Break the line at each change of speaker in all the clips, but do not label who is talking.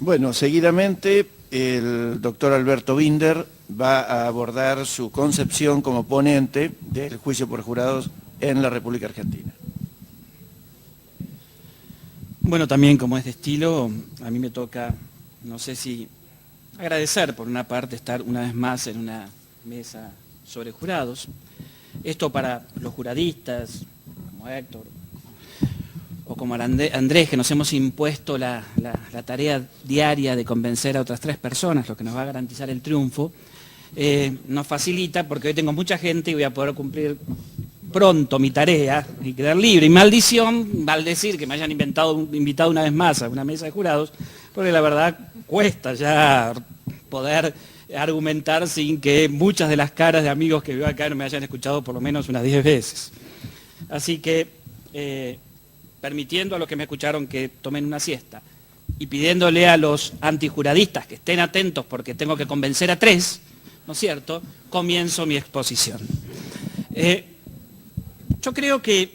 Bueno, seguidamente el doctor Alberto Binder va a abordar su concepción como ponente del juicio por jurados en la República Argentina.
Bueno, también como es de estilo, a mí me toca, no sé si agradecer por una parte estar una vez más en una mesa sobre jurados. Esto para los juradistas, como Héctor, o como Andrés, que nos hemos impuesto la tarea diaria de convencer a otras 3 personas, lo que nos va a garantizar el triunfo, nos facilita porque hoy tengo mucha gente y voy a poder cumplir pronto mi tarea y quedar libre. Y maldición, maldecir que me hayan invitado una vez más a una mesa de jurados, porque la verdad cuesta ya poder argumentar sin que muchas de las caras de amigos que veo acá no me hayan escuchado por lo menos unas 10 veces. Así que, permitiendo a los que me escucharon que tomen una siesta y pidiéndole a los antijuradistas que estén atentos porque tengo que convencer a 3, ¿no es cierto?, comienzo mi exposición. Yo creo que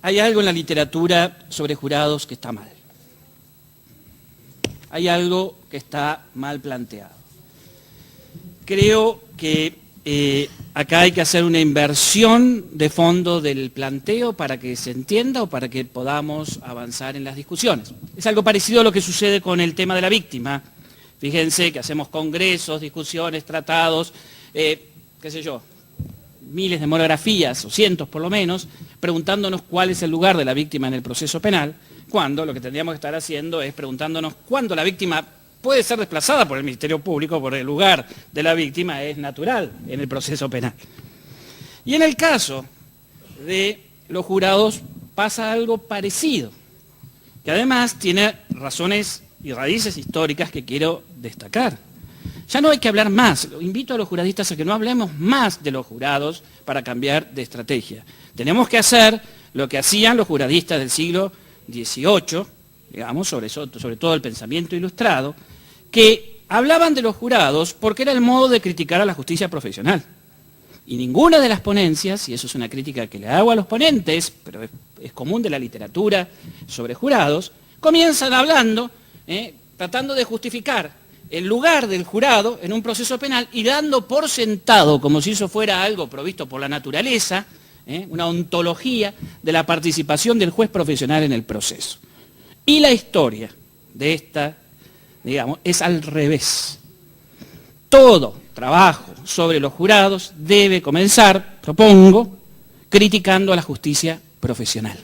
hay algo en la literatura sobre jurados que está mal. Hay algo que está mal planteado. Creo que acá hay que hacer una inversión de fondo del planteo para que se entienda o para que podamos avanzar en las discusiones. Es algo parecido a lo que sucede con el tema de la víctima. Fíjense que hacemos congresos, discusiones, tratados, qué sé yo, miles de monografías, o cientos por lo menos, preguntándonos cuál es el lugar de la víctima en el proceso penal, cuando lo que tendríamos que estar haciendo es preguntándonos cuándo la víctima puede ser desplazada por el Ministerio Público, por el lugar de la víctima es natural en el proceso penal. Y en el caso de los jurados pasa algo parecido, que además tiene razones y raíces históricas que quiero destacar. Ya no hay que hablar más, invito a los juradistas a que no hablemos más de los jurados para cambiar de estrategia. Tenemos que hacer lo que hacían los juradistas del siglo XVIII, digamos, sobre todo el pensamiento ilustrado, que hablaban de los jurados porque era el modo de criticar a la justicia profesional. Y ninguna de las ponencias, y eso es una crítica que le hago a los ponentes, pero es común de la literatura sobre jurados, comienzan hablando, tratando de justificar el lugar del jurado en un proceso penal y dando por sentado, como si eso fuera algo provisto por la naturaleza, una ontología de la participación del juez profesional en el proceso. Y la historia de esta, digamos, es al revés. Todo trabajo sobre los jurados debe comenzar, propongo, criticando a la justicia profesional.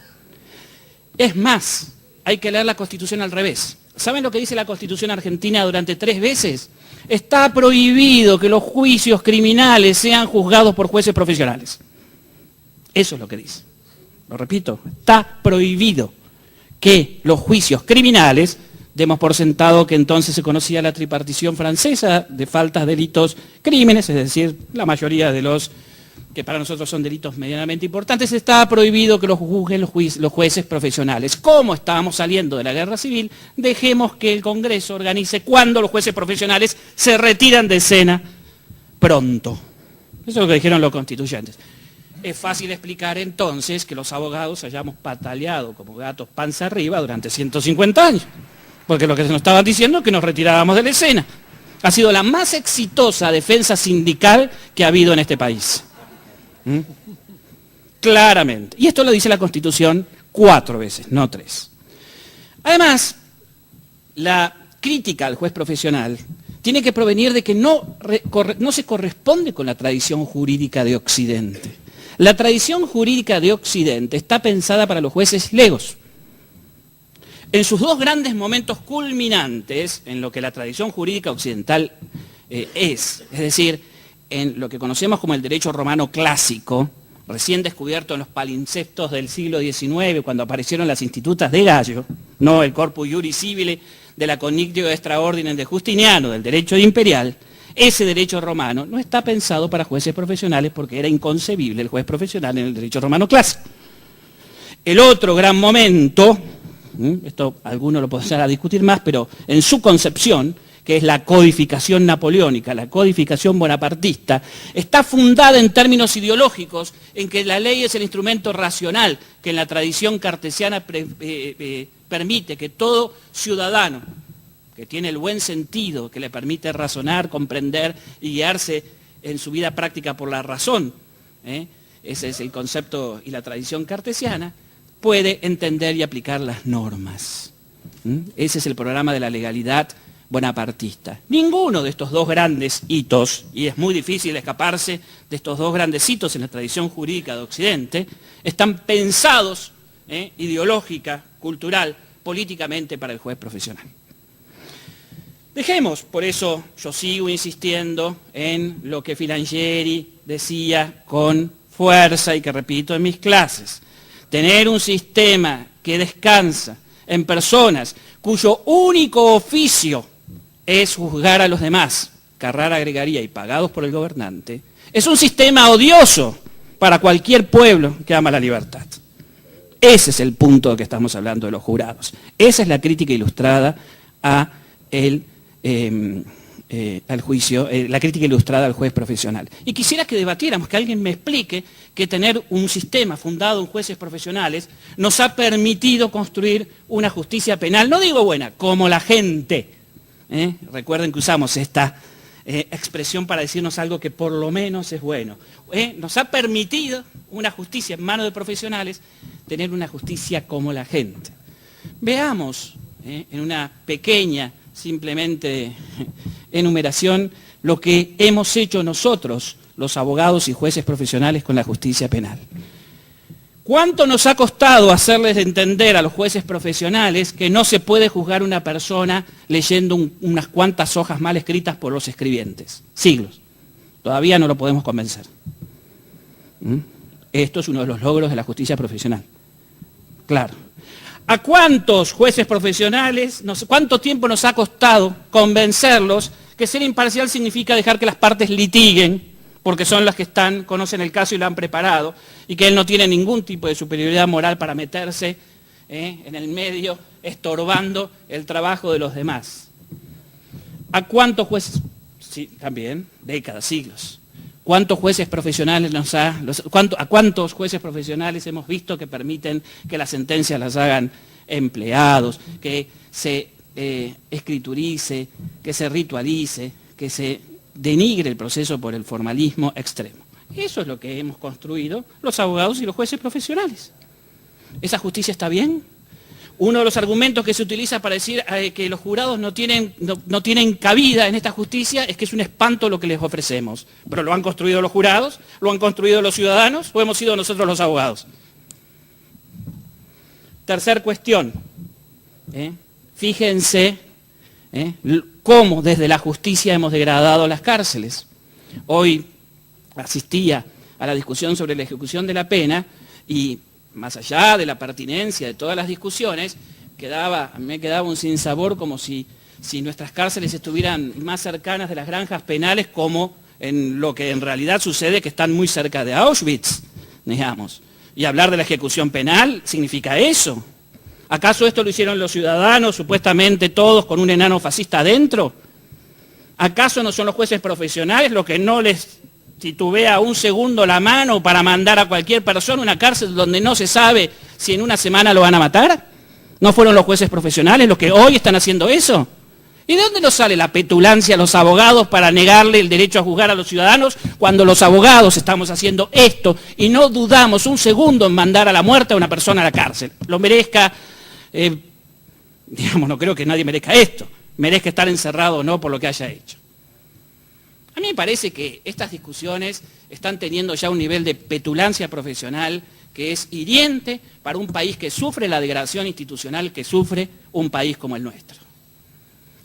Es más, hay que leer la Constitución al revés. ¿Saben lo que dice la Constitución argentina durante 3 veces? Está prohibido que los juicios criminales sean juzgados por jueces profesionales. Eso es lo que dice. Lo repito, está prohibido que los juicios criminales, demos por sentado que entonces se conocía la tripartición francesa de faltas, delitos, crímenes, es decir, la mayoría de los que para nosotros son delitos medianamente importantes, está prohibido que los juzguen los jueces profesionales. Como estábamos saliendo de la guerra civil, dejemos que el Congreso organice cuándo los jueces profesionales se retiran de escena pronto. Eso es lo que dijeron los constituyentes. Es fácil explicar entonces que los abogados hayamos pataleado como gatos panza arriba durante 150 años, porque lo que nos estaban diciendo es que nos retirábamos de la escena. Ha sido la más exitosa defensa sindical que ha habido en este país. Claramente. Y esto lo dice la Constitución 4 veces, no 3. Además, la crítica al juez profesional tiene que provenir de que no se corresponde con la tradición jurídica de Occidente. La tradición jurídica de Occidente está pensada para los jueces legos. En sus 2 grandes momentos culminantes, en lo que la tradición jurídica occidental es decir, en lo que conocemos como el derecho romano clásico, recién descubierto en los palimpsestos del siglo XIX, cuando aparecieron las institutas de Gallo, no el corpus iuris civile de la connectio extra ordinem de Justiniano, del derecho imperial, ese derecho romano no está pensado para jueces profesionales porque era inconcebible el juez profesional en el derecho romano clásico. El otro gran momento, esto algunos lo podrán discutir más, pero en su concepción, que es la codificación napoleónica, la codificación bonapartista, está fundada en términos ideológicos, en que la ley es el instrumento racional que en la tradición cartesiana permite que todo ciudadano que tiene el buen sentido, que le permite razonar, comprender y guiarse en su vida práctica por la razón, ese es el concepto y la tradición cartesiana, puede entender y aplicar las normas. Ese es el programa de la legalidad bonapartista. Ninguno de estos dos grandes hitos, y es muy difícil escaparse de estos dos grandes hitos en la tradición jurídica de Occidente, están pensados ideológica, cultural, políticamente para el juez profesional. Dejemos, por eso yo sigo insistiendo en lo que Filangieri decía con fuerza y que repito en mis clases. Tener un sistema que descansa en personas cuyo único oficio es juzgar a los demás, Carrara agregaría, y pagados por el gobernante, es un sistema odioso para cualquier pueblo que ama la libertad. Ese es el punto de que estamos hablando de los jurados. Esa es la crítica ilustrada al juicio, la crítica ilustrada al juez profesional. Y quisiera que debatiéramos, que alguien me explique que tener un sistema fundado en jueces profesionales nos ha permitido construir una justicia penal, no digo buena, como la gente. Recuerden que usamos esta expresión para decirnos algo que por lo menos es bueno. Nos ha permitido una justicia en manos de profesionales tener una justicia como la gente. Veamos en una pequeña simplemente enumeración lo que hemos hecho nosotros, los abogados y jueces profesionales, con la justicia penal. ¿Cuánto nos ha costado hacerles entender a los jueces profesionales que no se puede juzgar una persona leyendo unas cuantas hojas mal escritas por los escribientes? Siglos. Todavía no lo podemos convencer. Esto es uno de los logros de la justicia profesional. Claro. ¿A cuántos jueces profesionales, cuánto tiempo nos ha costado convencerlos que ser imparcial significa dejar que las partes litiguen, porque son las que conocen el caso y lo han preparado, y que él no tiene ningún tipo de superioridad moral para meterse en el medio, estorbando el trabajo de los demás? ¿A cuántos jueces? Sí, también, décadas, siglos. ¿Cuántos jueces profesionales a cuántos jueces profesionales hemos visto que permiten que las sentencias las hagan empleados, que se escriturice, que se ritualice, que se denigre el proceso por el formalismo extremo? Eso es lo que hemos construido los abogados y los jueces profesionales. ¿Esa justicia está bien? Uno de los argumentos que se utiliza para decir que los jurados no tienen cabida en esta justicia es que es un espanto lo que les ofrecemos. Pero ¿lo han construido los jurados? ¿Lo han construido los ciudadanos? ¿O hemos sido nosotros los abogados? Tercer cuestión. Fíjense cómo desde la justicia hemos degradado las cárceles. Hoy asistía a la discusión sobre la ejecución de la pena y más allá de la pertinencia de todas las discusiones, a mí me quedaba un sinsabor como si nuestras cárceles estuvieran más cercanas de las granjas penales, como en lo que en realidad sucede, que están muy cerca de Auschwitz, digamos. Y hablar de la ejecución penal significa eso. ¿Acaso esto lo hicieron los ciudadanos, supuestamente todos con un enano fascista adentro? ¿Acaso no son los jueces profesionales los que no les titubea un segundo la mano para mandar a cualquier persona a una cárcel donde no se sabe si en una semana lo van a matar? ¿No fueron los jueces profesionales los que hoy están haciendo eso? ¿Y de dónde nos sale la petulancia a los abogados para negarle el derecho a juzgar a los ciudadanos cuando los abogados estamos haciendo esto y no dudamos un segundo en mandar a la muerte a una persona a la cárcel? Lo merezca, no creo que nadie merezca esto, merezca estar encerrado o no por lo que haya hecho. A mí me parece que estas discusiones están teniendo ya un nivel de petulancia profesional que es hiriente para un país que sufre la degradación institucional que sufre un país como el nuestro.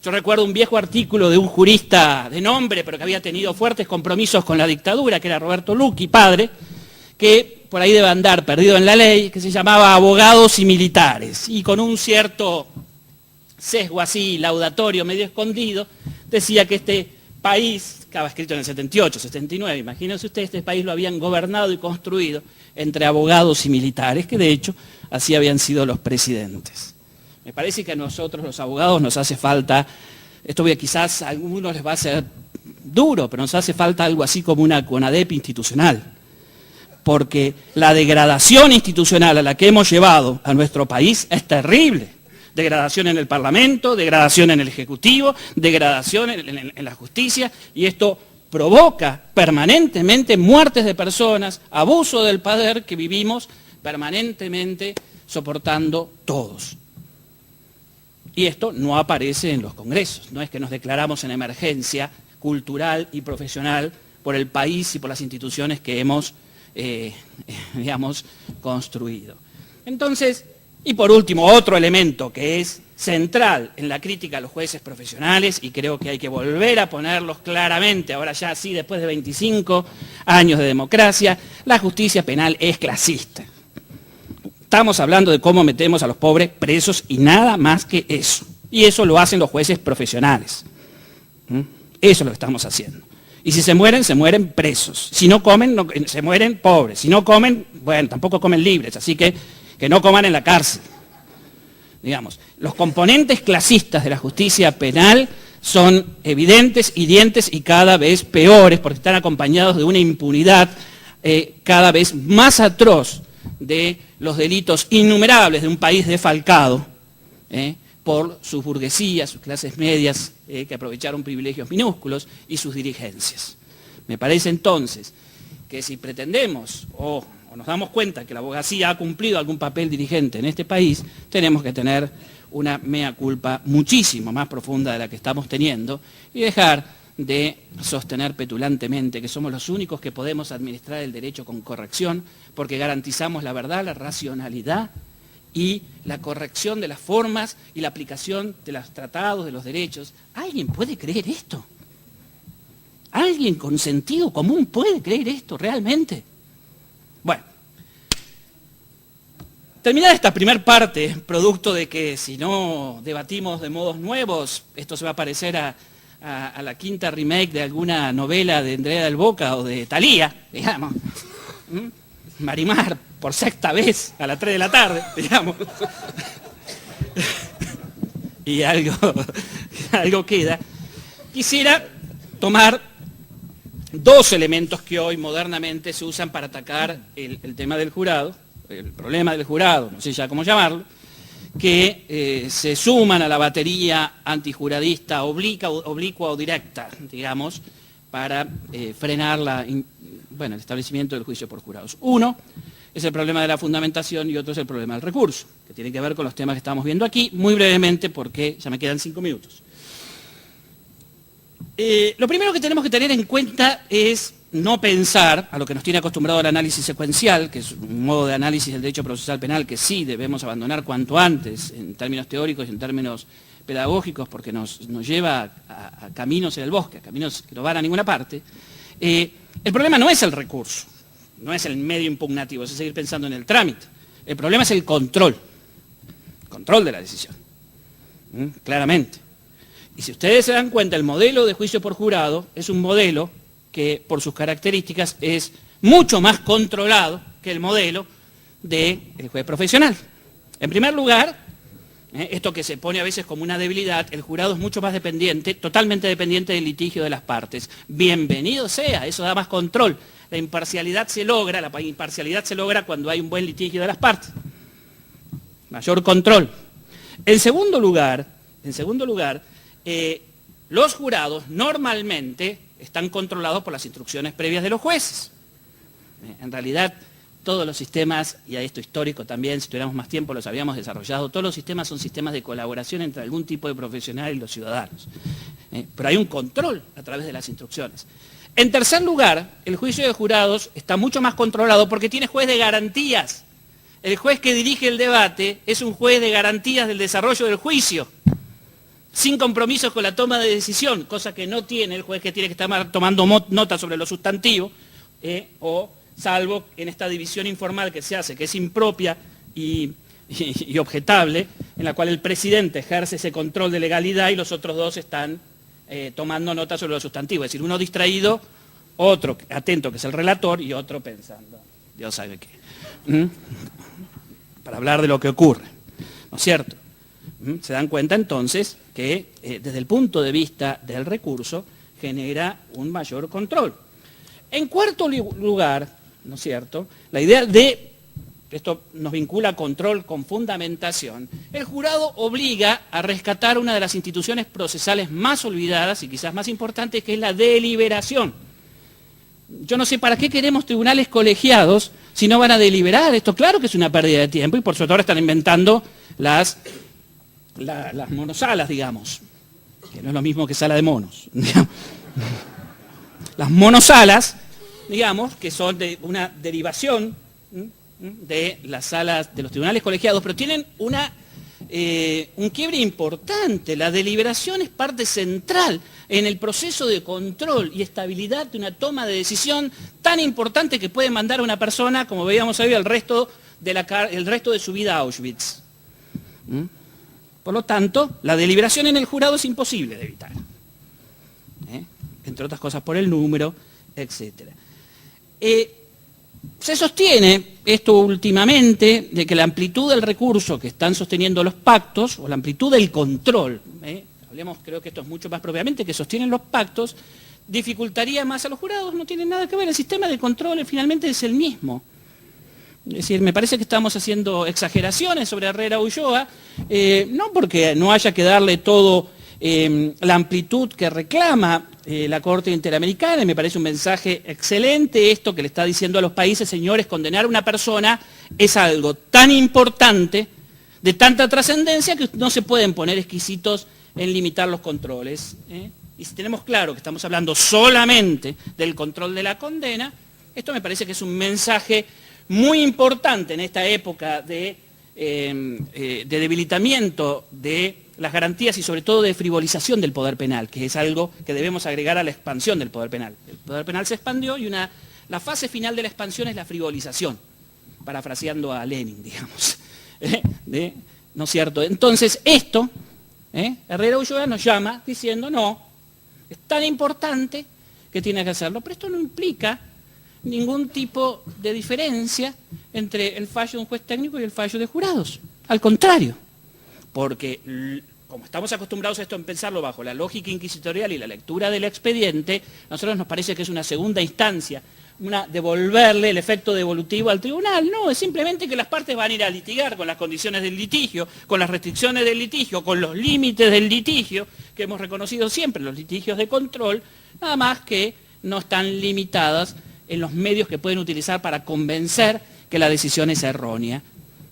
Yo recuerdo un viejo artículo de un jurista de nombre, pero que había tenido fuertes compromisos con la dictadura, que era Roberto Lucchi, padre, que por ahí debe andar perdido en la ley, que se llamaba Abogados y Militares, y con un cierto sesgo así, laudatorio, medio escondido, decía que este país, que estaba escrito en el 78, 79, imagínense ustedes, este país lo habían gobernado y construido entre abogados y militares, que de hecho así habían sido los presidentes. Me parece que a nosotros los abogados nos hace falta esto quizás a algunos les va a ser duro, pero nos hace falta algo así como una CONADEP institucional. Porque la degradación institucional a la que hemos llevado a nuestro país es terrible. Degradación en el Parlamento, degradación en el Ejecutivo, degradación en la justicia, y esto provoca permanentemente muertes de personas, abuso del poder que vivimos permanentemente soportando todos. Y esto no aparece en los congresos, no es que nos declaramos en emergencia cultural y profesional por el país y por las instituciones que hemos, digamos, construido. Entonces, y por último, otro elemento que es central en la crítica a los jueces profesionales, y creo que hay que volver a ponerlos claramente, ahora ya sí, después de 25 años de democracia, la justicia penal es clasista. Estamos hablando de cómo metemos a los pobres presos y nada más que eso. Y eso lo hacen los jueces profesionales. Eso es lo que estamos haciendo. Y si se mueren presos. Si no comen, se mueren pobres. Si no comen, bueno, tampoco comen libres, así que no coman en la cárcel. Digamos, los componentes clasistas de la justicia penal son evidentes, hirientes y cada vez peores, porque están acompañados de una impunidad cada vez más atroz de los delitos innumerables de un país defalcado por sus burguesías, sus clases medias que aprovecharon privilegios minúsculos y sus dirigencias. Me parece entonces que si pretendemos o nos damos cuenta que la abogacía ha cumplido algún papel dirigente en este país, tenemos que tener una mea culpa muchísimo más profunda de la que estamos teniendo y dejar de sostener petulantemente que somos los únicos que podemos administrar el derecho con corrección porque garantizamos la verdad, la racionalidad y la corrección de las formas y la aplicación de los tratados, de los derechos. ¿Alguien puede creer esto? ¿Alguien con sentido común puede creer esto realmente? Bueno, terminada esta primera parte, producto de que si no debatimos de modos nuevos, esto se va a parecer a la quinta remake de alguna novela de Andrea del Boca o de Thalía, digamos. Marimar, por sexta vez, a las 3 de la tarde, digamos. Y algo queda. Quisiera tomar dos elementos que hoy modernamente se usan para atacar el tema del jurado, el problema del jurado, no sé ya cómo llamarlo, que se suman a la batería antijuradista oblicua o directa, digamos, para frenar el establecimiento del juicio por jurados. Uno es el problema de la fundamentación y otro es el problema del recurso, que tiene que ver con los temas que estamos viendo aquí, muy brevemente porque ya me quedan 5 minutos. Lo primero que tenemos que tener en cuenta es no pensar, a lo que nos tiene acostumbrado el análisis secuencial, que es un modo de análisis del derecho procesal penal que sí debemos abandonar cuanto antes, en términos teóricos y en términos pedagógicos, porque nos lleva a caminos en el bosque, a caminos que no van a ninguna parte. El problema no es el recurso, no es el medio impugnativo, es seguir pensando en el trámite. El problema es el control de la decisión, claramente. Y si ustedes se dan cuenta, el modelo de juicio por jurado es un modelo que por sus características es mucho más controlado que el modelo del juez profesional. En primer lugar, esto que se pone a veces como una debilidad, el jurado es mucho más dependiente, totalmente dependiente del litigio de las partes. Bienvenido sea, eso da más control. La imparcialidad se logra cuando hay un buen litigio de las partes. Mayor control. En segundo lugar, los jurados normalmente están controlados por las instrucciones previas de los jueces. En realidad, todos los sistemas, y a esto histórico también, si tuviéramos más tiempo los habíamos desarrollado, todos los sistemas son sistemas de colaboración entre algún tipo de profesional y los ciudadanos. Pero hay un control a través de las instrucciones. En tercer lugar, el juicio de jurados está mucho más controlado porque tiene juez de garantías. El juez que dirige el debate es un juez de garantías del desarrollo del juicio, sin compromisos con la toma de decisión, cosa que no tiene el juez que tiene que estar tomando nota sobre lo sustantivo, o salvo en esta división informal que se hace, que es impropia y objetable, en la cual el presidente ejerce ese control de legalidad y los otros dos están tomando nota sobre lo sustantivo. Es decir, uno distraído, otro atento, que es el relator, y otro pensando, Dios sabe qué, para hablar de lo que ocurre, ¿no es cierto? Se dan cuenta entonces que desde el punto de vista del recurso genera un mayor control. En cuarto lugar, ¿no es cierto?, la idea de, esto nos vincula control con fundamentación, el jurado obliga a rescatar una de las instituciones procesales más olvidadas y quizás más importantes, que es la deliberación. Yo no sé para qué queremos tribunales colegiados si no van a deliberar. Esto claro que es una pérdida de tiempo y por suerte ahora están inventando las monosalas, digamos, que no es lo mismo que sala de monos. Las monosalas, digamos, que son de una derivación de las salas de los tribunales colegiados, pero tienen un quiebre importante. La deliberación es parte central en el proceso de control y estabilidad de una toma de decisión tan importante que puede mandar a una persona, como veíamos hoy, el resto de su vida a Auschwitz. Por lo tanto, la deliberación en el jurado es imposible de evitar. Entre otras cosas por el número, etc. Se sostiene esto últimamente de que la amplitud del recurso que están sosteniendo los pactos, o la amplitud del control, hablemos, creo que esto es mucho más propiamente, que sostienen los pactos, dificultaría más a los jurados. No tiene nada que ver, el sistema de control finalmente es el mismo. Es decir, me parece que estamos haciendo exageraciones sobre Herrera Ulloa, no porque no haya que darle todo la amplitud que reclama la Corte Interamericana, y me parece un mensaje excelente esto que le está diciendo a los países: señores, condenar a una persona es algo tan importante, de tanta trascendencia, que no se pueden poner exquisitos en limitar los controles. Y si tenemos claro que estamos hablando solamente del control de la condena, esto me parece que es un mensaje muy importante en esta época de debilitamiento de las garantías y sobre todo de frivolización del poder penal, que es algo que debemos agregar a la expansión del poder penal. El poder penal se expandió y la fase final de la expansión es la frivolización, parafraseando a Lenin, digamos. ¿No es cierto? Entonces esto, Herrera Ulloa nos llama diciendo: no, es tan importante que tiene que hacerlo, pero esto no implica ningún tipo de diferencia entre el fallo de un juez técnico y el fallo de jurados. Al contrario, porque como estamos acostumbrados a esto en pensarlo bajo la lógica inquisitorial y la lectura del expediente, a nosotros nos parece que es una segunda instancia, devolverle el efecto devolutivo al tribunal. No, es simplemente que las partes van a ir a litigar con las condiciones del litigio, con las restricciones del litigio, con los límites del litigio, que hemos reconocido siempre, los litigios de control, nada más que no están limitadas en los medios que pueden utilizar para convencer que la decisión es errónea.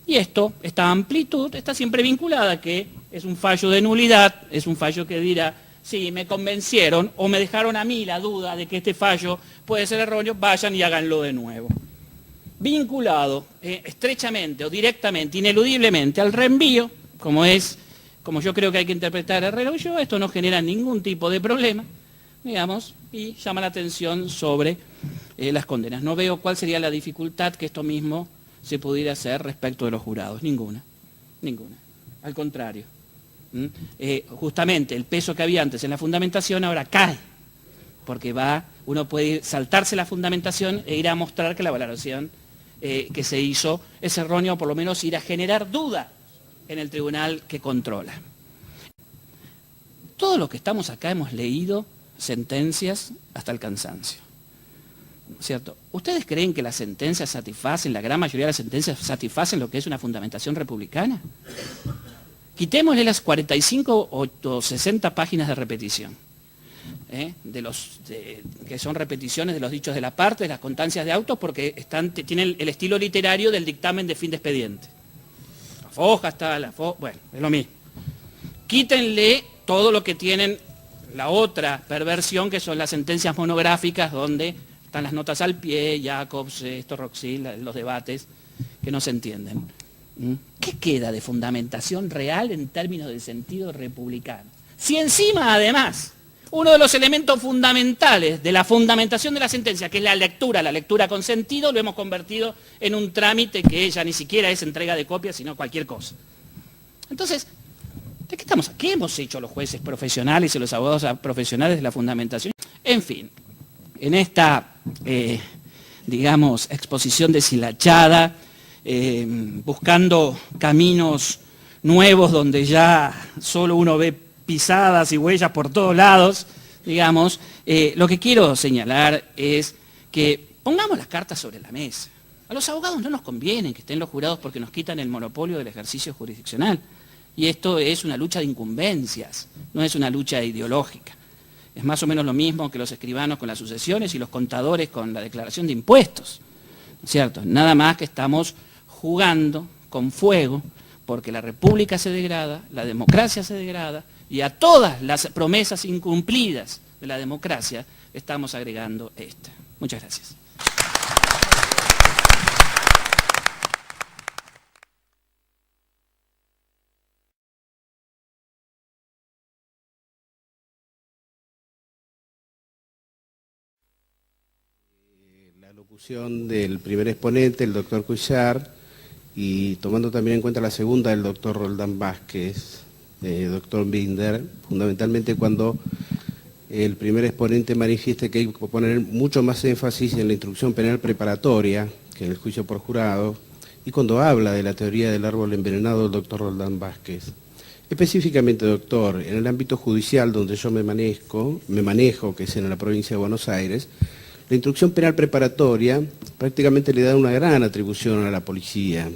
Y esta amplitud está siempre vinculada a que es un fallo de nulidad, es un fallo que dirá: sí, me convencieron o me dejaron a mí la duda de que este fallo puede ser erróneo, vayan y háganlo de nuevo. Vinculado estrechamente o directamente, ineludiblemente al reenvío, como yo creo que hay que interpretar a Herrera Ulloa, esto no genera ningún tipo de problema, digamos, y llama la atención sobre las condenas. No veo cuál sería la dificultad que esto mismo se pudiera hacer respecto de los jurados. Ninguna. Al contrario. Justamente el peso que había antes en la fundamentación ahora cae, porque uno puede saltarse la fundamentación e ir a mostrar que la valoración que se hizo es errónea, o por lo menos ir a generar duda en el tribunal que controla. Todos los que estamos acá hemos leído sentencias hasta el cansancio, ¿cierto? ¿Ustedes creen que las sentencias satisfacen, la gran mayoría de las sentencias satisfacen lo que es una fundamentación republicana? Quitémosle las 45 o 60 páginas de repetición, que son repeticiones de los dichos de la parte, de las constancias de autos, porque tienen el estilo literario del dictamen de fin de expediente. La foja está, bueno, es lo mismo. Quítenle todo lo que tienen la otra perversión, que son las sentencias monográficas, donde están las notas al pie, Jacobs, Roxil, los debates, que no se entienden. ¿Qué queda de fundamentación real en términos de sentido republicano? Si encima, además, uno de los elementos fundamentales de la fundamentación de la sentencia, que es la lectura con sentido, lo hemos convertido en un trámite que ya ni siquiera es entrega de copias, sino cualquier cosa. Entonces, ¿de qué estamos? ¿Qué hemos hecho los jueces profesionales y los abogados profesionales de la fundamentación? En fin, en esta, digamos, exposición deshilachada, buscando caminos nuevos donde ya solo uno ve pisadas y huellas por todos lados, digamos, lo que quiero señalar es que pongamos las cartas sobre la mesa. A los abogados no nos conviene que estén los jurados porque nos quitan el monopolio del ejercicio jurisdiccional. Y esto es una lucha de incumbencias, no es una lucha ideológica. Es más o menos lo mismo que los escribanos con las sucesiones y los contadores con la declaración de impuestos, ¿no es cierto? Nada más que estamos jugando con fuego porque la república se degrada, la democracia se degrada y a todas las promesas incumplidas de la democracia estamos agregando esta. Muchas gracias.
La locución del primer exponente, el doctor Cuillar, y tomando también en cuenta la segunda del doctor Roldán Vázquez, doctor Binder, fundamentalmente cuando el primer exponente manifiesta que hay que poner mucho más énfasis en la instrucción penal preparatoria que en el juicio por jurado, y cuando habla de la teoría del árbol envenenado del doctor Roldán Vázquez. Específicamente, doctor, en el ámbito judicial donde yo me manejo, que es en la provincia de Buenos Aires, la instrucción penal preparatoria prácticamente le da una gran atribución a la policía.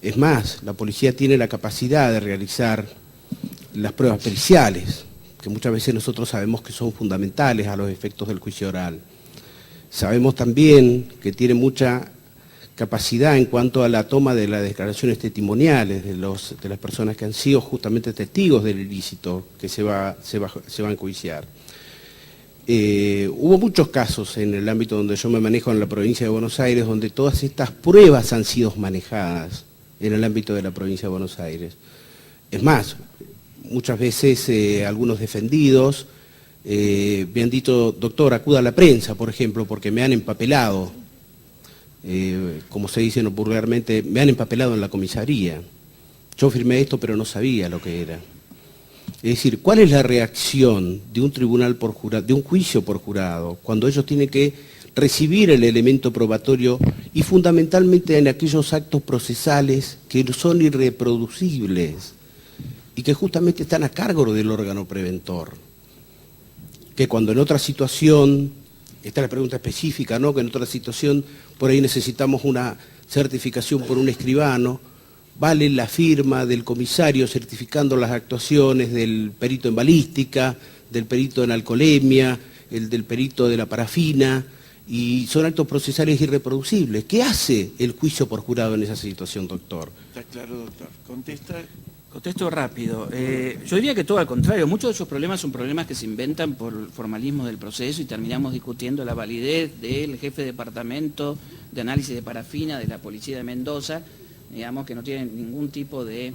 Es más, la policía tiene la capacidad de realizar las pruebas periciales, que muchas veces nosotros sabemos que son fundamentales a los efectos del juicio oral. Sabemos también que tiene mucha capacidad en cuanto a la toma de las declaraciones testimoniales de las personas que han sido justamente testigos del ilícito que se va a enjuiciar. Hubo muchos casos en el ámbito donde yo me manejo en la provincia de Buenos Aires, donde todas estas pruebas han sido manejadas en el ámbito de la provincia de Buenos Aires. Es más, muchas veces algunos defendidos me han dicho, doctor, acuda a la prensa, por ejemplo, porque me han empapelado, como se dice vulgarmente, me han empapelado en la comisaría. Yo firmé esto, pero no sabía lo que era. Es decir, ¿cuál es la reacción de un tribunal por jurado, de un juicio por jurado, cuando ellos tienen que recibir el elemento probatorio y fundamentalmente en aquellos actos procesales que son irreproducibles y que justamente están a cargo del órgano preventor? Que cuando en otra situación, esta es la pregunta específica, ¿no? Que en otra situación por ahí necesitamos una certificación por un escribano, vale la firma del comisario certificando las actuaciones del perito en balística, del perito en alcoholemia, del perito de la parafina, y son actos procesales irreproducibles. ¿Qué hace el juicio por jurado en esa situación, doctor?
Está claro, doctor. Contesta.
Contesto rápido. Yo diría que todo al contrario. Muchos de esos problemas son problemas que se inventan por el formalismo del proceso y terminamos discutiendo la validez del jefe de departamento de análisis de parafina de la policía de Mendoza, digamos, que no tienen ningún tipo de,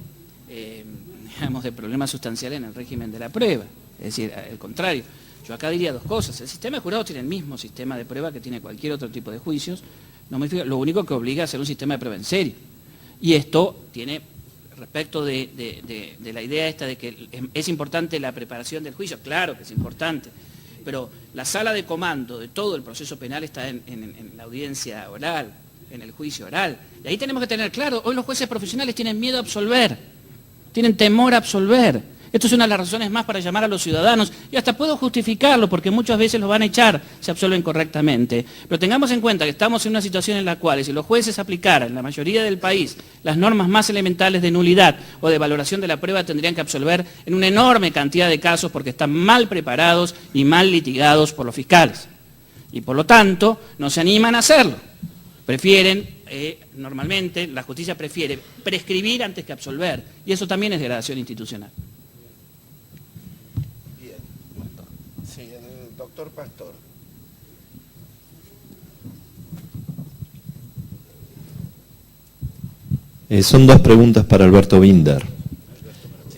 digamos, de problemas sustanciales en el régimen de la prueba. Es decir, al contrario. Yo acá diría dos cosas. El sistema de jurados tiene el mismo sistema de prueba que tiene cualquier otro tipo de juicios. No modifica, lo único que obliga a hacer un sistema de prueba en serio. Y esto tiene, respecto de la idea esta de que es importante la preparación del juicio, claro que es importante, pero la sala de comando de todo el proceso penal está en la audiencia oral, en el juicio oral. Y ahí tenemos que tener claro, hoy los jueces profesionales tienen miedo a absolver, tienen temor a absolver. Esto es una de las razones más para llamar a los ciudadanos, y hasta puedo justificarlo, porque muchas veces los van a echar si absuelven correctamente. Pero tengamos en cuenta que estamos en una situación en la cual, si los jueces aplicaran en la mayoría del país las normas más elementales de nulidad o de valoración de la prueba, tendrían que absolver en una enorme cantidad de casos porque están mal preparados y mal litigados por los fiscales. Y por lo tanto, no se animan a hacerlo. Prefieren, normalmente, la justicia prefiere prescribir antes que absolver, y eso también es degradación institucional.
Doctor Pastor.
Son dos preguntas para Alberto Binder.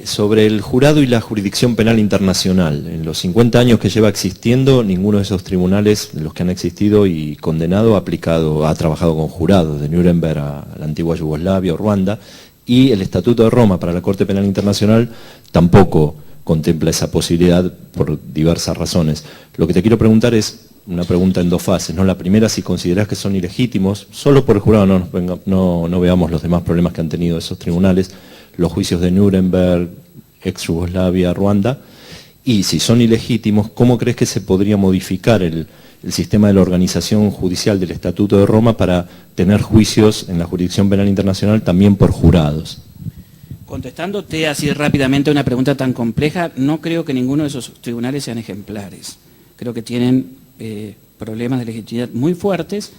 Sobre el jurado y la jurisdicción penal internacional. En los 50 años que lleva existiendo, ninguno de esos tribunales, los que han existido y condenado, ha trabajado con jurados, de Nuremberg a la antigua Yugoslavia o Ruanda, y el Estatuto de Roma para la Corte Penal Internacional tampoco contempla esa posibilidad por diversas razones. Lo que te quiero preguntar es, una pregunta en dos fases, ¿no? La primera, si considerás que son ilegítimos, solo por el jurado, no veamos los demás problemas que han tenido esos tribunales, los juicios de Nuremberg, ex Yugoslavia, Ruanda, y si son ilegítimos, ¿cómo crees que se podría modificar el sistema de la organización judicial del Estatuto de Roma para tener juicios en la jurisdicción penal internacional también por jurados?
Contestándote así rápidamente a una pregunta tan compleja, no creo que ninguno de esos tribunales sean ejemplares. Creo que tienen problemas de legitimidad muy fuertes.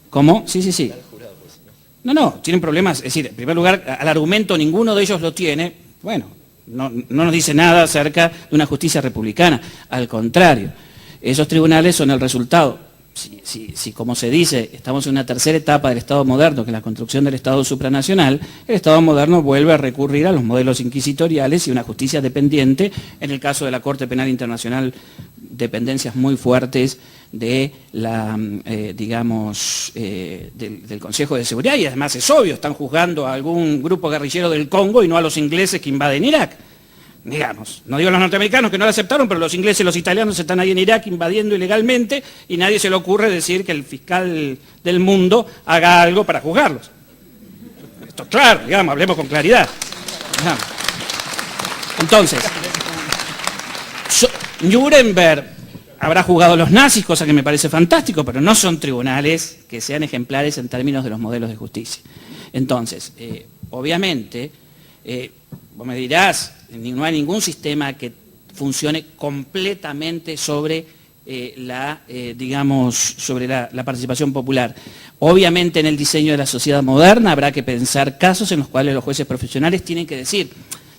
¿Cómo? Sí. No, tienen problemas. Es decir, en primer lugar, al argumento ninguno de ellos lo tiene. Bueno, no nos dice nada acerca de una justicia republicana. Al contrario, esos tribunales son el resultado. Si, como se dice, estamos en una tercera etapa del Estado moderno, que es la construcción del Estado supranacional, el Estado moderno vuelve a recurrir a los modelos inquisitoriales y una justicia dependiente, en el caso de la Corte Penal Internacional, dependencias muy fuertes de la, del Consejo de Seguridad, y además es obvio, están juzgando a algún grupo guerrillero del Congo y no a los ingleses que invaden Irak. Digamos, no digo los norteamericanos que no lo aceptaron, pero los ingleses y los italianos están ahí en Irak invadiendo ilegalmente y nadie se le ocurre decir que el fiscal del mundo haga algo para juzgarlos. Esto es claro, digamos, hablemos con claridad. Digamos. Entonces, Nuremberg habrá juzgado a los nazis, cosa que me parece fantástico, pero no son tribunales que sean ejemplares en términos de los modelos de justicia. Entonces, obviamente, vos me dirás, no hay ningún sistema que funcione completamente sobre la participación popular. Obviamente en el diseño de la sociedad moderna habrá que pensar casos en los cuales los jueces profesionales tienen que decir.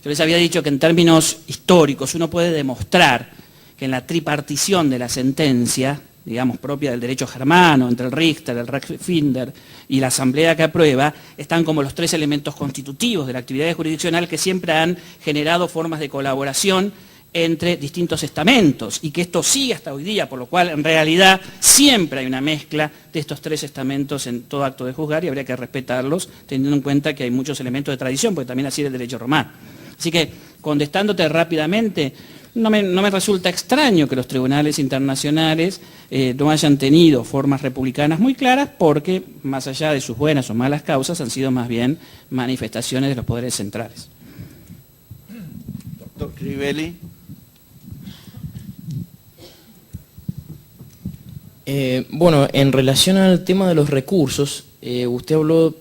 Yo les había dicho que en términos históricos uno puede demostrar que en la tripartición de la sentencia, digamos, propia del derecho germano, entre el Richter, el Reichsfinder y la asamblea que aprueba, están como los tres elementos constitutivos de la actividad jurisdiccional que siempre han generado formas de colaboración entre distintos estamentos y que esto sigue hasta hoy día, por lo cual en realidad siempre hay una mezcla de estos tres estamentos en todo acto de juzgar y habría que respetarlos teniendo en cuenta que hay muchos elementos de tradición, porque también así es el derecho romano. Así que, contestándote rápidamente, no me resulta extraño que los tribunales internacionales no hayan tenido formas republicanas muy claras porque, más allá de sus buenas o malas causas, han sido más bien manifestaciones de los poderes centrales.
Doctor Crivelli.
Bueno, en relación al tema de los recursos, usted habló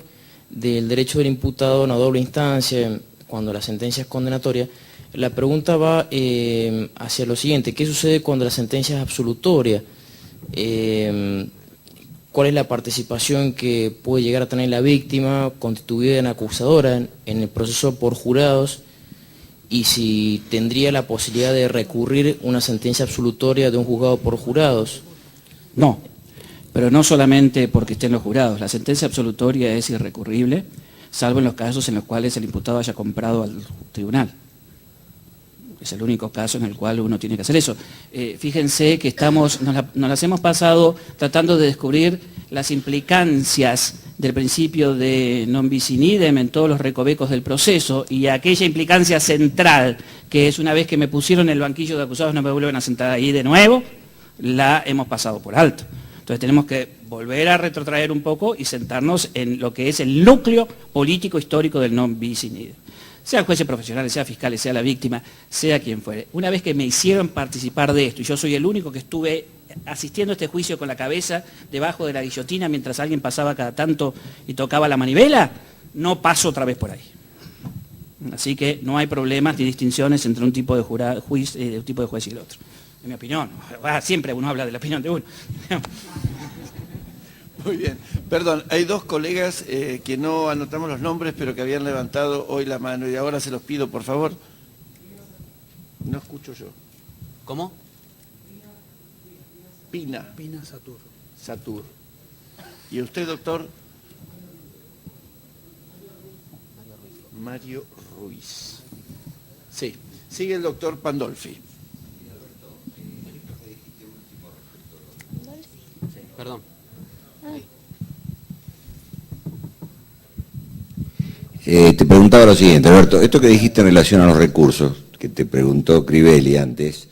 del derecho del imputado a una doble instancia cuando la sentencia es condenatoria. La pregunta va hacia lo siguiente: ¿qué sucede cuando la sentencia es absolutoria? ¿Cuál es la participación que puede llegar a tener la víctima constituida en acusadora en el proceso por jurados? Y si tendría la posibilidad de recurrir una sentencia absolutoria de un juzgado por jurados.
No, pero no solamente porque estén los jurados. La sentencia absolutoria es irrecurrible, salvo en los casos en los cuales el imputado haya comprado al tribunal. Es el único caso en el cual uno tiene que hacer eso. Fíjense que nos las hemos pasado tratando de descubrir las implicancias del principio de non bis in idem en todos los recovecos del proceso, y aquella implicancia central, que es una vez que me pusieron en el banquillo de acusados no me vuelven a sentar ahí de nuevo, la hemos pasado por alto. Entonces tenemos que volver a retrotraer un poco y sentarnos en lo que es el núcleo político histórico del non bis in idem. Sean jueces profesionales, sea fiscales, sea la víctima, sea quien fuere. Una vez que me hicieron participar de esto, y yo soy el único que estuve asistiendo a este juicio con la cabeza debajo de la guillotina mientras alguien pasaba cada tanto y tocaba la manivela, no paso otra vez por ahí. Así que no hay problemas ni distinciones entre un tipo de juez y el otro. En mi opinión, siempre uno habla de la opinión de uno.
Muy bien. Perdón, hay dos colegas que no anotamos los nombres, pero que habían levantado hoy la mano y ahora se los pido, por favor. No escucho yo.
¿Cómo?
Pina
Satur.
Satur. ¿Y usted, doctor? Mario Ruiz. Sí. Sigue el doctor Pandolfi.
Perdón.
Te preguntaba lo siguiente, Alberto, esto que dijiste en relación a los recursos, que te preguntó Crivelli antes,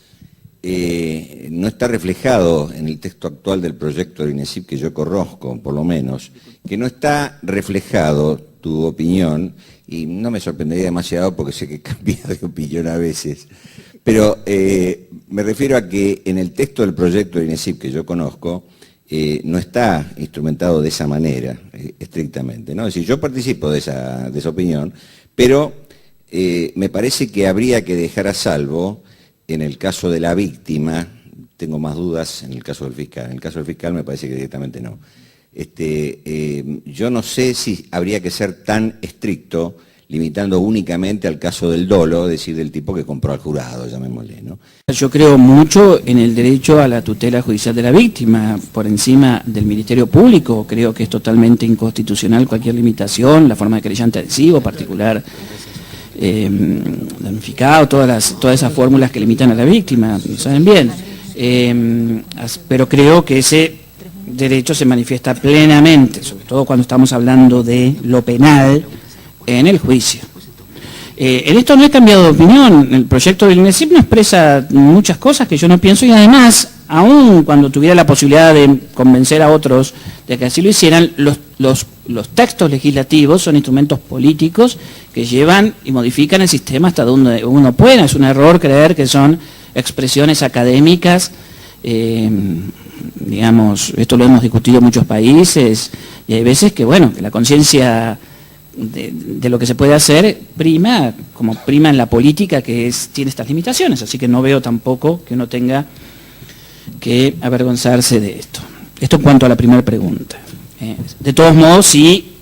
no está reflejado en el texto actual del proyecto del INESIP que yo conozco, por lo menos, que no está reflejado tu opinión, y no me sorprendería demasiado porque sé que cambia de opinión a veces, pero me refiero a que en el texto del proyecto del INESIP que yo conozco, no está instrumentado de esa manera, estrictamente, ¿no? Es decir, yo participo de esa opinión, pero me parece que habría que dejar a salvo, en el caso de la víctima, tengo más dudas en el caso del fiscal. En el caso del fiscal me parece que directamente no. Yo no sé si habría que ser tan estricto, limitando únicamente al caso del dolo, es decir, del tipo que compró al jurado, llamémosle, ¿no?
Yo creo mucho en el derecho a la tutela judicial de la víctima, por encima del Ministerio Público. Creo que es totalmente inconstitucional cualquier limitación, la forma de querellante adhesivo, particular, damnificado, todas esas fórmulas que limitan a la víctima, lo saben bien. Pero creo que ese derecho se manifiesta plenamente, sobre todo cuando estamos hablando de lo penal, en el juicio. En esto no he cambiado de opinión. El proyecto del INESIP no expresa muchas cosas que yo no pienso, y además, aún cuando tuviera la posibilidad de convencer a otros de que así lo hicieran, los textos legislativos son instrumentos políticos que llevan y modifican el sistema hasta donde uno pueda. Es un error creer que son expresiones académicas. Digamos, esto lo hemos discutido en muchos países, y hay veces que, bueno, que la conciencia de lo que se puede hacer prima, como prima en la política, que tiene estas limitaciones, así que no veo tampoco que uno tenga que avergonzarse de esto. Esto en cuanto a la primera pregunta. De todos modos, sí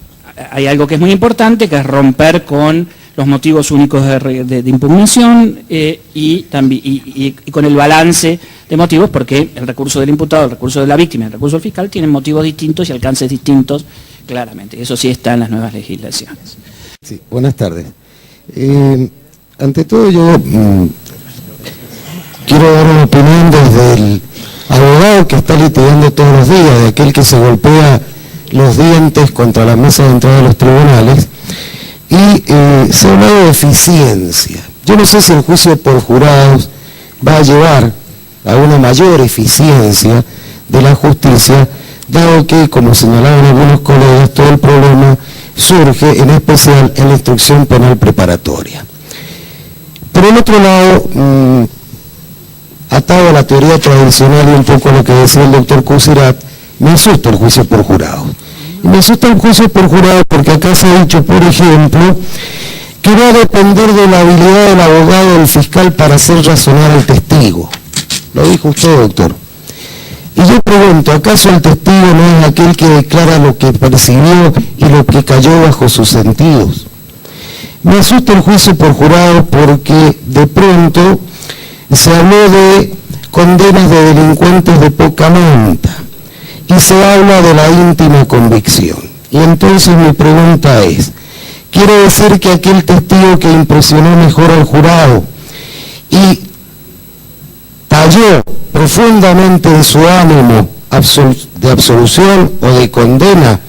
hay algo que es muy importante, que es romper con los motivos únicos de impugnación y con el balance de motivos, porque el recurso del imputado, el recurso de la víctima y el recurso del fiscal tienen motivos distintos y alcances distintos, claramente. Eso sí está en las nuevas legislaciones.
Sí, buenas tardes. Ante todo yo quiero dar una opinión desde el abogado que está litigando todos los días, de aquel que se golpea los dientes contra la mesa de entrada de los tribunales, y se ha hablado de eficiencia. Yo no sé si el juicio por jurados va a llevar a una mayor eficiencia de la justicia, dado que, como señalaban algunos colegas, todo el problema surge en especial en la instrucción penal preparatoria. Por el otro lado, atado a la teoría tradicional y un poco a lo que decía el doctor Cousirat, me asusta el juicio por jurado. Y me asusta el juicio por jurado porque acá se ha dicho, por ejemplo, que va a depender de la habilidad del abogado o del fiscal para hacer razonar al testigo. Lo dijo usted, doctor. Y yo pregunto, ¿acaso el testigo no es aquel que declara lo que percibió y lo que cayó bajo sus sentidos? Me asusta el juicio por jurado porque de pronto se habló de condenas de delincuentes de poca monta y se habla de la íntima convicción. Y entonces mi pregunta es, ¿quiere decir que aquel testigo que impresionó mejor al jurado y talló profundamente en su ánimo de absolución o de condena,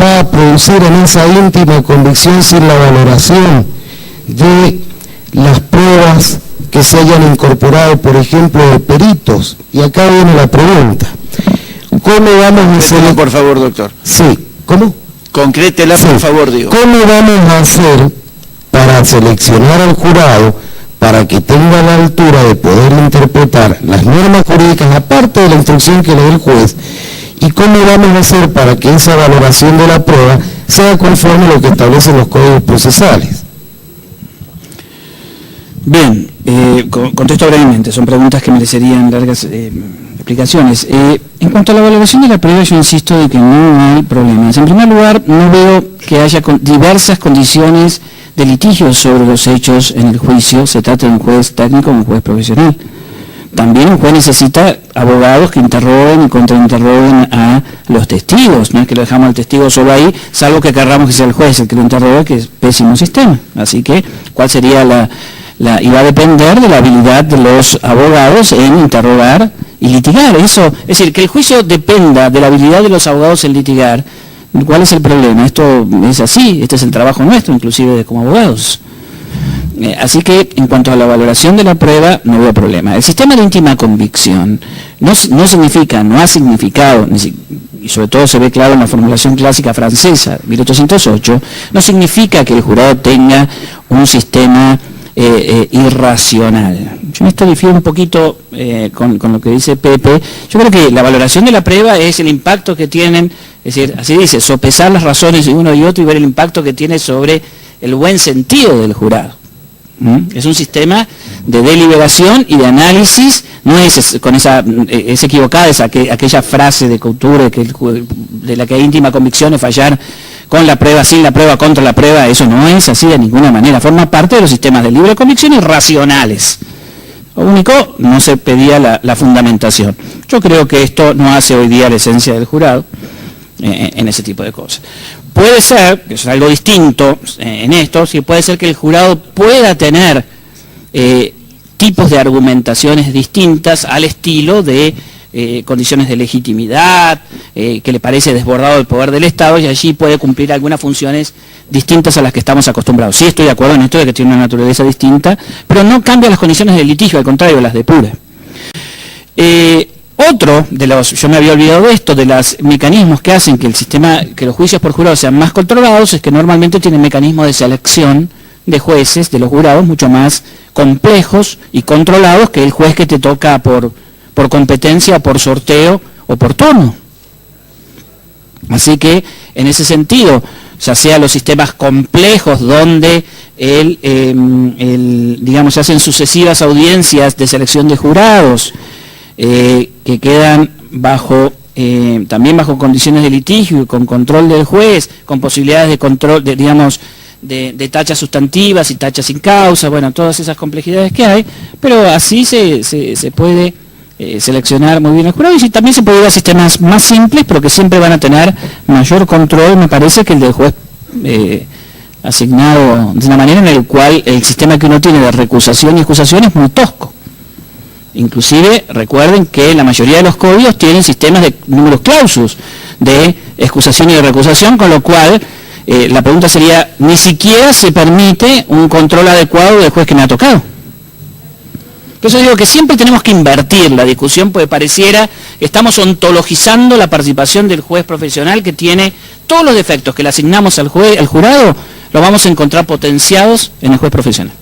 va a producir en esa íntima convicción, sin la valoración de las pruebas que se hayan incorporado, por ejemplo, de peritos? Y acá viene la pregunta. ¿Cómo vamos a hacer?
Por favor, doctor.
Sí, ¿cómo?
Concrétela,
Sí.
por favor, digo.
¿Cómo vamos a hacer para seleccionar al jurado para que tenga la altura de poder interpretar las normas jurídicas, aparte de la instrucción que le dé el juez? ¿Y cómo vamos a hacer para que esa valoración de la prueba sea conforme a lo que establecen los códigos procesales?
Bien, contesto brevemente, son preguntas que merecerían largas explicaciones. En cuanto a la valoración de la prueba, yo insisto de que no hay problemas. En primer lugar, no veo que haya diversas condiciones de litigio sobre los hechos en el juicio. Se trata de un juez técnico o un juez profesional. También un juez necesita abogados que interroguen y contrainterroguen a los testigos. No es que lo dejamos al testigo solo ahí, salvo que querramos que sea el juez el que lo interrogue, que es pésimo sistema. Así que, ¿cuál sería y va a depender de la habilidad de los abogados en interrogar y litigar? Eso, es decir, que el juicio dependa de la habilidad de los abogados en litigar. ¿Cuál es el problema? Esto es así, este es el trabajo nuestro, inclusive como abogados. Así que en cuanto a la valoración de la prueba, no veo problema. El sistema de íntima convicción no significa, no ha significado, y sobre todo se ve claro en la formulación clásica francesa, 1808, no significa que el jurado tenga un sistema irracional. Yo en esto difiero un poquito con lo que dice Pepe. Yo creo que la valoración de la prueba es el impacto que tienen, es decir, así dice, sopesar las razones de uno y otro y ver el impacto que tiene sobre el buen sentido del jurado. Es un sistema de deliberación y de análisis, no es con es equivocada aquella frase de Couture de la que hay íntima convicción es fallar con la prueba, sin la prueba, contra la prueba. Eso no es así de ninguna manera, forma parte de los sistemas de libre convicción y racionales. Lo único, no se pedía la fundamentación. Yo creo que esto no hace hoy día la esencia del jurado en ese tipo de cosas. Puede ser, que es algo distinto en esto, sí puede ser que el jurado pueda tener tipos de argumentaciones distintas al estilo de condiciones de legitimidad, que le parece desbordado el poder del Estado, y allí puede cumplir algunas funciones distintas a las que estamos acostumbrados. Sí estoy de acuerdo en esto de que tiene una naturaleza distinta, pero no cambia las condiciones del litigio, al contrario, las depura. Otro de los, yo me había olvidado de esto, de los mecanismos que hacen que que los juicios por jurados sean más controlados, es que normalmente tienen mecanismos de selección de jueces, de los jurados, mucho más complejos y controlados que el juez que te toca por competencia, por sorteo o por turno. Así que, en ese sentido, ya sea los sistemas complejos donde digamos, se hacen sucesivas audiencias de selección de jurados, que quedan también bajo condiciones de litigio, con control del juez, con posibilidades de control, de tachas sustantivas y tachas sin causa, bueno, todas esas complejidades que hay, pero así se puede seleccionar muy bien el jurado, y también se puede ir a sistemas más simples, pero que siempre van a tener mayor control, me parece, que el del juez asignado, de una manera en la cual el sistema que uno tiene de recusación y excusación es muy tosco. Inclusive, recuerden que la mayoría de los códigos tienen sistemas de números clausus de excusación y de recusación, con lo cual la pregunta sería, ni siquiera se permite un control adecuado del juez que me ha tocado. Por eso digo que siempre tenemos que invertir la discusión, porque pareciera que estamos ontologizando la participación del juez profesional, que tiene todos los defectos que le asignamos al jurado, los vamos a encontrar potenciados en el juez profesional.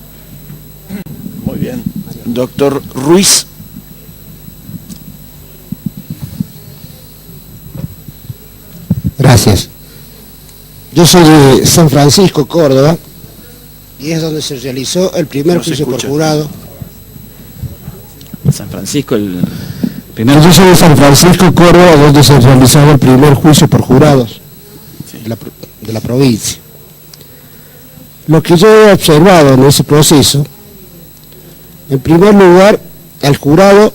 Muy bien. Doctor Ruiz.
Gracias. Yo soy de San Francisco, Córdoba, y es donde se realizó el primer juicio por jurado.
San Francisco,
Yo soy de San Francisco, Córdoba, donde se realizó el primer juicio por jurados de la provincia. Lo que yo he observado en ese proceso, en primer lugar, al jurado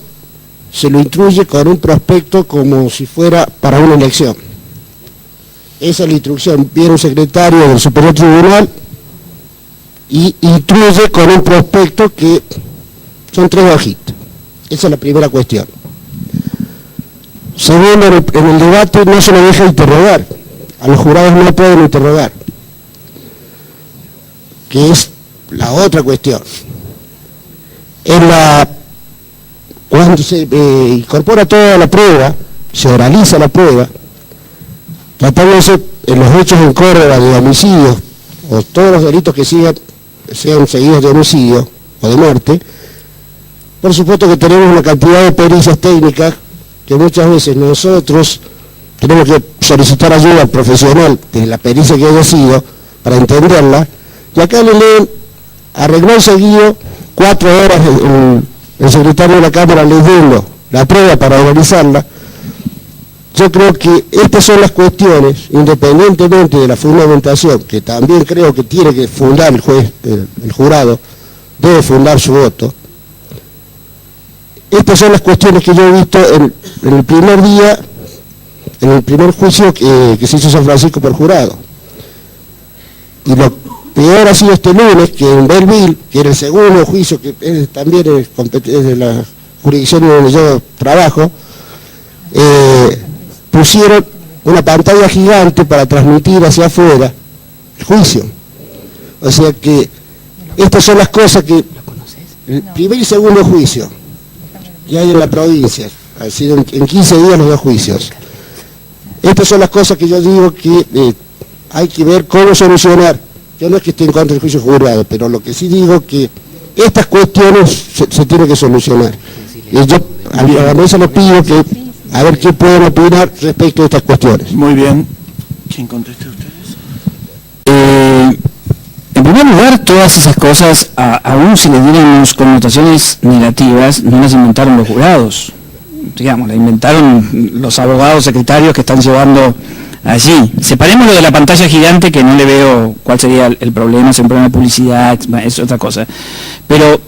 se lo instruye con un prospecto como si fuera para una elección. Esa es la instrucción. Viene un secretario del Superior Tribunal y instruye con un prospecto que son 3 hojitas. Esa es la primera cuestión. Segundo, en el debate no se le deja interrogar. A los jurados no pueden interrogar, que es la otra cuestión. Cuando se incorpora toda la prueba, se oraliza la prueba, tratándose en los hechos en Córdoba de homicidio, o todos los delitos que sean seguidos de homicidio o de muerte, por supuesto que tenemos una cantidad de pericias técnicas que muchas veces nosotros tenemos que solicitar ayuda profesional de la pericia que haya sido para entenderla, y acá le leen arregló seguido 4 horas el secretario de la Cámara leyendo la prueba para analizarla. Yo creo que estas son las cuestiones, independientemente de la fundamentación, que también creo que tiene que fundar el juez, el jurado, debe fundar su voto. Estas son las cuestiones que yo he visto en el primer día, en el primer juicio que se hizo en San Francisco por jurado. Y lo peor ha sido este lunes, que en Belleville, que era el segundo juicio, que también es de la jurisdicción donde yo trabajo, pusieron una pantalla gigante para transmitir hacia afuera el juicio. O sea que Estas son las cosas que, el primer y segundo juicio que hay en la provincia, es decir, en 15 días los 2 juicios. Estas son las cosas que yo digo que hay que ver cómo solucionar. Yo no es que esté en contra del juicio jurado, pero lo que sí digo que estas cuestiones se tienen que solucionar. Y yo a la mesa les pido que a ver qué pueden opinar respecto a estas cuestiones.
Muy bien. ¿Quién contesta a ustedes?
En primer lugar, todas esas cosas, aún si le dieran connotaciones negativas, no las inventaron los jurados. Digamos, la inventaron los abogados secretarios que están llevando allí. Separémoslo de la pantalla gigante, que no le veo cuál sería el problema, es un problema de publicidad, es otra cosa. Pero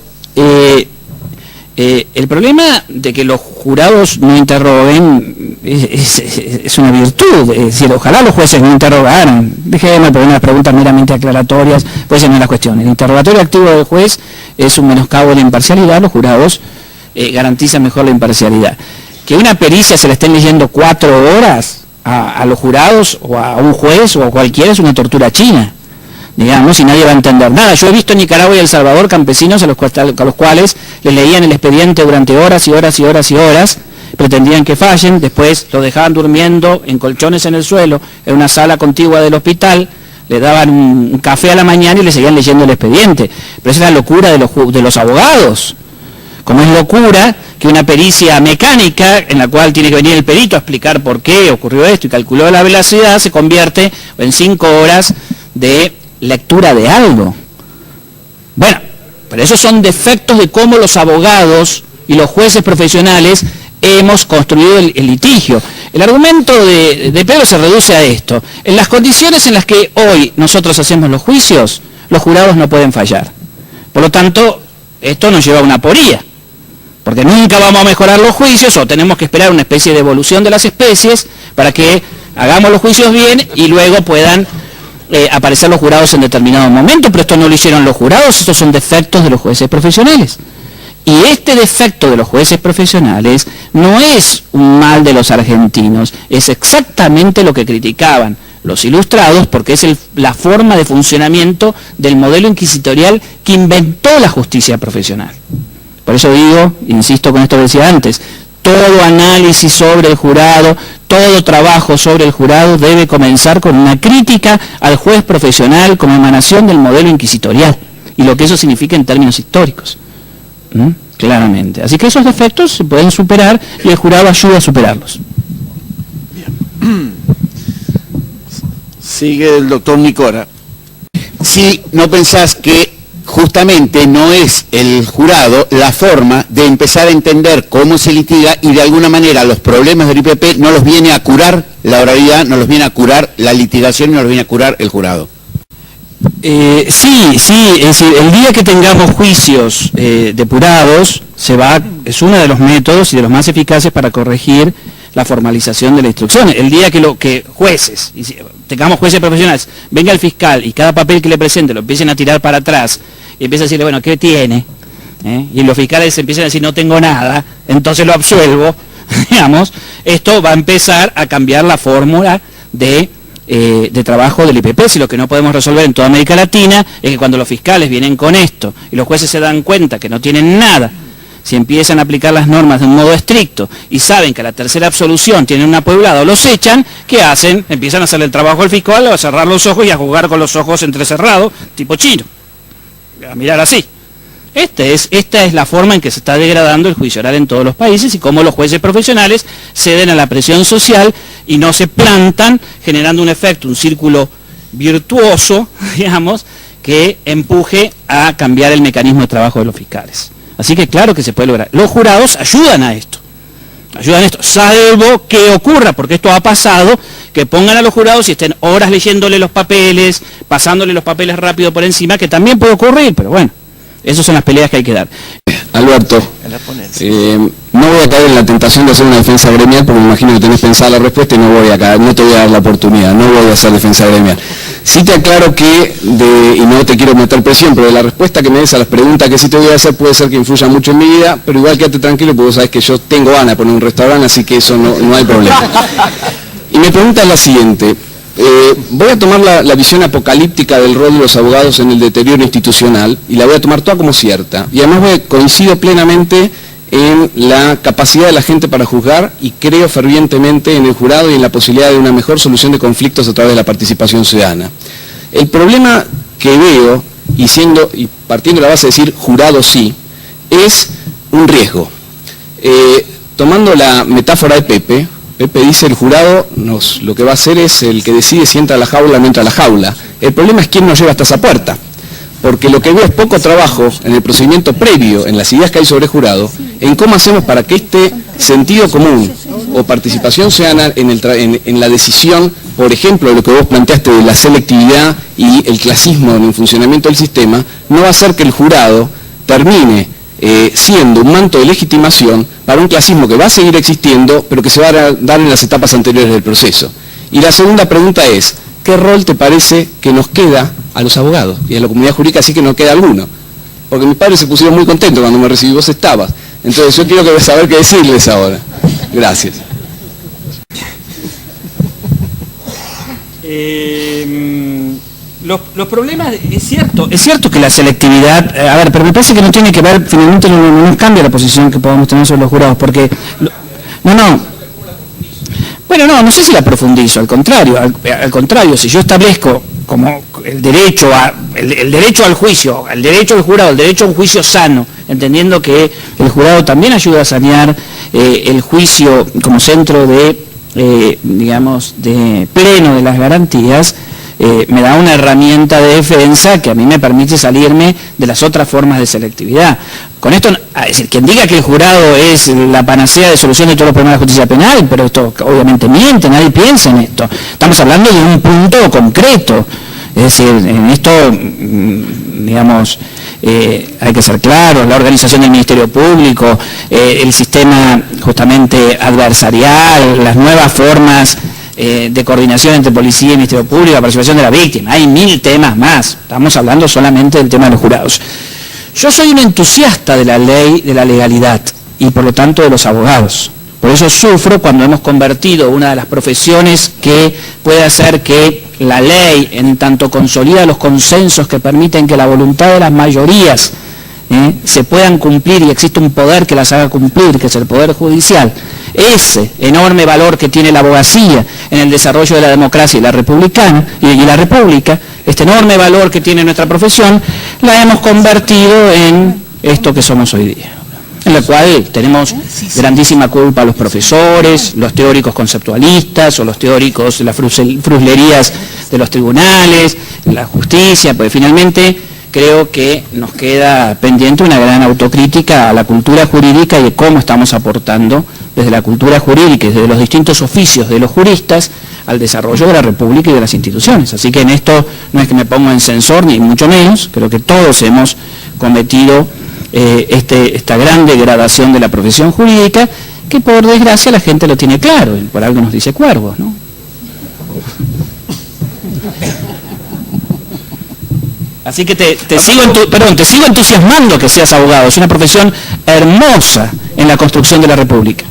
el problema de que los jurados no interroguen es una virtud, es decir, ojalá los jueces no interrogaran. Dejemos de poner unas preguntas meramente aclaratorias, pues esa no es la cuestión. El interrogatorio activo del juez es un menoscabo de la imparcialidad, los jurados garantizan mejor la imparcialidad. Que una pericia se le estén leyendo 4 horas a los jurados o a un juez o a cualquiera es una tortura china, digamos, y nadie va a entender nada. Yo he visto en Nicaragua y El Salvador campesinos a los cuales les leían el expediente durante horas y horas y horas y horas, pretendían que fallen, después lo dejaban durmiendo en colchones en el suelo, en una sala contigua del hospital, le daban un café a la mañana y le seguían leyendo el expediente. Pero esa es la locura de los abogados. Como es locura que una pericia mecánica, en la cual tiene que venir el perito a explicar por qué ocurrió esto y calculó la velocidad, se convierte en 5 horas de lectura de algo. Bueno, pero esos son defectos de cómo los abogados y los jueces profesionales hemos construido el litigio. El argumento de Pedro se reduce a esto. En las condiciones en las que hoy nosotros hacemos los juicios, los jurados no pueden fallar. Por lo tanto, esto nos lleva a una aporía, porque nunca vamos a mejorar los juicios o tenemos que esperar una especie de evolución de las especies para que hagamos los juicios bien y luego puedan aparecer los jurados en determinado momento, pero esto no lo hicieron los jurados, estos son defectos de los jueces profesionales. Y este defecto de los jueces profesionales no es un mal de los argentinos, es exactamente lo que criticaban los ilustrados, porque es la forma de funcionamiento del modelo inquisitorial que inventó la justicia profesional. Por eso digo, insisto con esto que decía antes, todo análisis sobre el jurado, todo trabajo sobre el jurado debe comenzar con una crítica al juez profesional como emanación del modelo inquisitorial y lo que eso significa en términos históricos. Claramente. Así que esos defectos se pueden superar y el jurado ayuda a superarlos.
Bien. Sigue el doctor Nicora.
Si no pensás que justamente no es el jurado la forma de empezar a entender cómo se litiga y de alguna manera los problemas del IPP no los viene a curar la oralidad, no los viene a curar la litigación y no los viene a curar el jurado.
Sí, es decir, el día que tengamos juicios depurados, es uno de los métodos y de los más eficaces para corregir la formalización de la instrucción. El día que jueces, y si tengamos jueces profesionales, venga el fiscal y cada papel que le presente lo empiecen a tirar para atrás y empieza a decirle, bueno, ¿qué tiene? Y los fiscales empiezan a decir, no tengo nada, entonces lo absuelvo, digamos, esto va a empezar a cambiar la fórmula de trabajo del IPP. Si lo que no podemos resolver en toda América Latina es que cuando los fiscales vienen con esto y los jueces se dan cuenta que no tienen nada, si empiezan a aplicar las normas de un modo estricto y saben que a la tercera absolución tienen un apueblado, los echan, ¿qué hacen? Empiezan a hacerle el trabajo al fiscal, a cerrar los ojos y a jugar con los ojos entrecerrados, tipo chino, a mirar así. Esta es la forma en que se está degradando el juicio oral en todos los países y cómo los jueces profesionales ceden a la presión social y no se plantan, generando un efecto, un círculo virtuoso, digamos, que empuje a cambiar el mecanismo de trabajo de los fiscales. Así que claro que se puede lograr. Los jurados ayudan a esto, salvo que ocurra, porque esto ha pasado, que pongan a los jurados y estén horas leyéndole los papeles, pasándole los papeles rápido por encima, que también puede ocurrir, pero bueno. Esas son las peleas que hay que dar.
Alberto, no voy a caer en la tentación de hacer una defensa gremial, porque me imagino que tenés pensada la respuesta y no te voy a dar la oportunidad, no voy a hacer defensa gremial. Sí te aclaro que, y no te quiero meter presión, pero de la respuesta que me des a las preguntas que sí te voy a hacer puede ser que influya mucho en mi vida, pero igual quédate tranquilo porque vos sabés que yo tengo ganas de poner un restaurante, así que eso no hay problema. Y mi pregunta es la siguiente. voy a tomar la visión apocalíptica del rol de los abogados en el deterioro institucional y la voy a tomar toda como cierta. Y además coincido plenamente en la capacidad de la gente para juzgar y creo fervientemente en el jurado y en la posibilidad de una mejor solución de conflictos a través de la participación ciudadana. El problema que veo, y partiendo de la base de decir jurado sí, es un riesgo. Tomando la metáfora de Pepe dice el jurado lo que va a hacer es el que decide si entra a la jaula o no entra a la jaula. El problema es quién nos lleva hasta esa puerta. Porque lo que veo es poco trabajo en el procedimiento previo, en las ideas que hay sobre jurado, en cómo hacemos para que este sentido común o participación ciudadana en la decisión, por ejemplo, de lo que vos planteaste de la selectividad y el clasismo en el funcionamiento del sistema, no va a hacer que el jurado termine siendo un manto de legitimación para un clasismo que va a seguir existiendo, pero que se va a dar en las etapas anteriores del proceso. Y la segunda pregunta es, ¿qué rol te parece que nos queda a los abogados y a la comunidad jurídica? Sí que no queda alguno, porque mis padres se pusieron muy contentos cuando me recibí, vos estabas. Entonces yo quiero saber qué decirles ahora. Gracias.
Los problemas, es cierto que la selectividad, pero me parece que no tiene que ver, finalmente no cambia la posición que podamos tener sobre los jurados, porque, no sé si la profundizo, al contrario, si yo establezco como el derecho al juicio, el derecho al jurado, el derecho a un juicio sano, entendiendo que el jurado también ayuda a sanear el juicio como centro de pleno de las garantías, me da una herramienta de defensa que a mí me permite salirme de las otras formas de selectividad. Con esto, es decir, quien diga que el jurado es la panacea de solución de todos los problemas de justicia penal, pero esto obviamente miente, nadie piensa en esto. Estamos hablando de un punto concreto. Es decir, en esto, hay que ser claros, la organización del Ministerio Público, el sistema justamente adversarial, las nuevas formas de coordinación entre policía y Ministerio Público, la participación de la víctima, hay 1000 temas más, estamos hablando solamente del tema de los jurados. Yo soy un entusiasta de la ley, de la legalidad, y por lo tanto de los abogados. Por eso sufro cuando hemos convertido una de las profesiones que puede hacer que la ley, en tanto consolida los consensos que permiten que la voluntad de las mayorías se puedan cumplir y existe un poder que las haga cumplir, que es el Poder Judicial, ese enorme valor que tiene la abogacía en el desarrollo de la democracia y la República, este enorme valor que tiene nuestra profesión, la hemos convertido en esto que somos hoy día, en la cual tenemos grandísima culpa los profesores, los teóricos conceptualistas o los teóricos de las fruslerías de los tribunales, la justicia, pues finalmente creo que nos queda pendiente una gran autocrítica a la cultura jurídica y de cómo estamos aportando desde la cultura jurídica y desde los distintos oficios de los juristas al desarrollo de la República y de las instituciones. Así que en esto no es que me ponga en censor, ni mucho menos, creo que todos hemos cometido esta gran degradación de la profesión jurídica, que por desgracia la gente lo tiene claro, y por algo nos dice cuervos, ¿no? Así que te sigo entusiasmando que seas abogado, es una profesión hermosa en la construcción de la República.